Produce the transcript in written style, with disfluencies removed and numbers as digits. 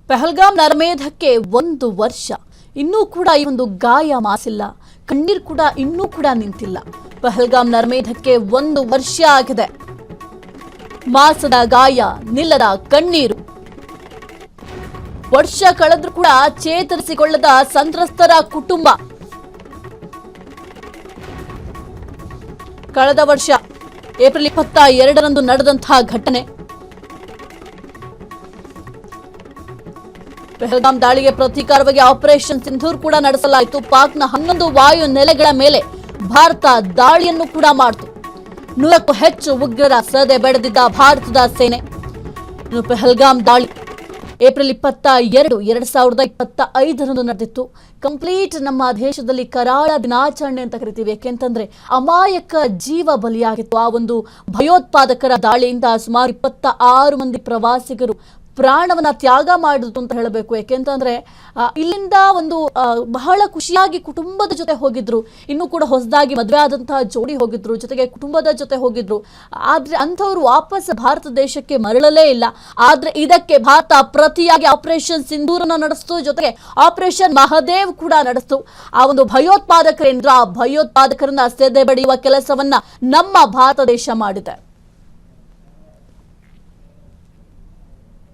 ಪಹಲ್ಗಾಮ್ ನರಮೇಧಕ್ಕೆ 1 ವರ್ಷ ಇನ್ನೂ ಕೂಡ ಈ ಒಂದು ಗಾಯ ಮಾಸಿಲ್ಲ. ಕಣ್ಣೀರು ಕೂಡ ಇನ್ನೂ ಕೂಡ ನಿಂತಿಲ್ಲ. ಪಹಲ್ಗಾಮ್ ನರಮೇಧಕ್ಕೆ 1 ವರ್ಷ ಆಗಿದೆ. ಮಾಸದ ಗಾಯ, ನಿಲ್ಲದ ಕಣ್ಣೀರು. ವರ್ಷ ಕಳೆದ್ರೂ ಕೂಡ ಚೇತರಿಸಿಕೊಳ್ಳದ ಸಂತ್ರಸ್ತರ ಕುಟುಂಬ. ಕಳೆದ ವರ್ಷ ಏಪ್ರಿಲ್ 22ರಂದು ನಡೆದಂತಹ ಘಟನೆ. ಪಹಲ್ಗಾಮ್ ದಾಳಿಗೆ ಪ್ರತೀಕಾರವಾಗಿ ಆಪರೇಷನ್ ಸಿಂಧೂರ್ ಕೂಡ ನಡೆಸಲಾಯಿತು. ಪಾಕ್ನ 11 ವಾಯು ನೆಲೆಗಳ ಮೇಲೆ ಭಾರತ ದಾಳಿಯನ್ನು ಕೂಡ ಮಾಡಿತು. 100ಕ್ಕೂ ಹೆಚ್ಚು ಉಗ್ರರ ಸದೆ ಬೆಳೆದಿದ್ದ ಭಾರತದ ಸೇನೆ. ಪಹಲ್ಗಾಮ್ ದಾಳಿ ಏಪ್ರಿಲ್ 22, 2025ರಂದು ನಡೆದಿತ್ತು. ಕಂಪ್ಲೀಟ್ ನಮ್ಮ ದೇಶದಲ್ಲಿ ಕರಾಳ ದಿನಾಚರಣೆ ಅಂತ ಕರಿತೀವಿ. ಯಾಕೆಂತಂದ್ರೆ ಅಮಾಯಕ ಜೀವ ಬಲಿಯಾಗಿತ್ತು. ಆ ಒಂದು ಭಯೋತ್ಪಾದಕರ ದಾಳಿಯಿಂದ ಸುಮಾರು 26 ಮಂದಿ ಪ್ರವಾಸಿಗರು ಪ್ರಾಣವನ್ನ ತ್ಯಾಗ ಮಾಡಿದ್ರು ಅಂತ ಹೇಳಬೇಕು. ಯಾಕೆಂತಂದ್ರೆ ಇಲ್ಲಿಂದ ಒಂದು ಬಹಳ ಖುಷಿಯಾಗಿ ಕುಟುಂಬದ ಜೊತೆ ಹೋಗಿದ್ರು. ಇನ್ನೂ ಕೂಡ ಹೊಸದಾಗಿ ಮದುವೆ ಆದಂತಹ ಜೋಡಿ ಹೋಗಿದ್ರು, ಜೊತೆಗೆ ಕುಟುಂಬದ ಜೊತೆ ಹೋಗಿದ್ರು. ಆದ್ರೆ ಅಂಥವ್ರು ವಾಪಸ್ ಭಾರತ ದೇಶಕ್ಕೆ ಮರಳಲೇ ಇಲ್ಲ. ಆದ್ರೆ ಇದಕ್ಕೆ ಭಾರತ ಪ್ರತಿಯಾಗಿ ಆಪರೇಷನ್ ಸಿಂಧೂರನ್ನ ನಡೆಸ್ತು, ಜೊತೆಗೆ ಆಪರೇಷನ್ ಮಹದೇವ್ ಕೂಡ ನಡೆಸ್ತು. ಆ ಒಂದು ಭಯೋತ್ಪಾದಕರೇಂದ್ರ ಆ ಭಯೋತ್ಪಾದಕರನ್ನ ಸೆದೆ ಬಡಿಯುವ ಕೆಲಸವನ್ನ ನಮ್ಮ ಭಾರತ ದೇಶ ಮಾಡಿದೆ.